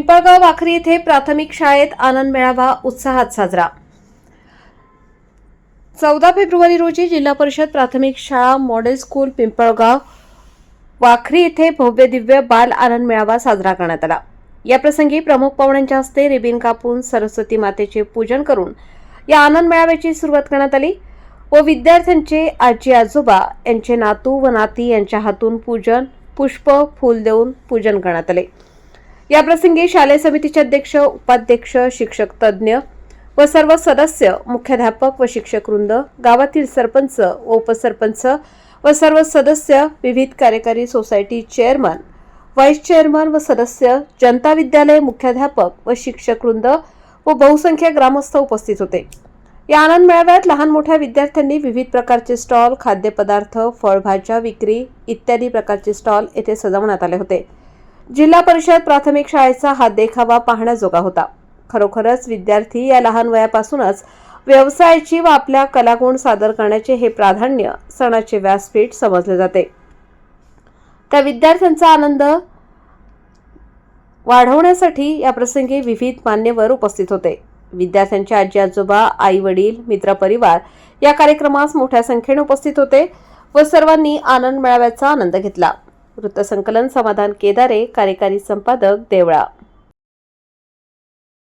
पिंपळगाव वाखरी येथे प्राथमिक शाळेत आनंद मेळावा उत्साहात साजरा। 14 फेब्रुवारी रोजी जिल्हा परिषद प्राथमिक शाळा मॉडेल स्कूल पिंपळगाव वाखरी येथे भव्य दिव्य बाल आनंद मेळावा साजरा करण्यात आला। या प्रसंगी प्रमुख पाहुण्यांच्या हस्ते रिबीन कापून सरस्वती मातेचे पूजन करून या आनंद मेळाव्याची सुरुवात करण्यात आली व विद्यार्थ्यांचे आजी आजोबा यांचे नातू व नाती यांच्या हातून पूजन पुष्प फूल देऊन पूजन करण्यात आले। या प्रसंगी शालेय समितीचे अध्यक्ष उपाध्यक्ष शिक्षक तज्ञ व सर्व सदस्य मुख्याध्यापक व शिक्षक वृंद गावातील सरपंच व उपसरपंच व सर्व सदस्य विविध कार्यकारी सोसायटी चेअरमन व्हाईस चेअरमन व सदस्य जनता विद्यालय मुख्याध्यापक व शिक्षक वृंद व बहुसंख्य ग्रामस्थ उपस्थित होते। या आनंद मेळाव्यात लहान मोठ्या विद्यार्थ्यांनी विविध प्रकारचे स्टॉल खाद्यपदार्थ फळभाज्या विक्री इत्यादी प्रकारचे स्टॉल येथे सजवण्यात आले होते। जिल्हा परिषद प्राथमिक शाळेचा हा देखावा पाहण्याजोगा होता। खरोखरच विद्यार्थी या लहान वयापासूनच व्यवसायाची व आपल्या कलागुण सादर करण्याचे हे प्राधान्य सणाचे व्यासपीठ समजले जाते। त्या विद्यार्थ्यांचा आनंद वाढवण्यासाठी या प्रसंगी विविध मान्यवर उपस्थित होते। विद्यार्थ्यांचे आजी आजोबा आई वडील मित्रपरिवार या कार्यक्रमास मोठ्या संख्येने उपस्थित होते व सर्वांनी आनंद मेळाव्याचा आनंद घेतला। वृत्तसंकलन समाधान केदारे, कार्यकारी संपादक देवळा।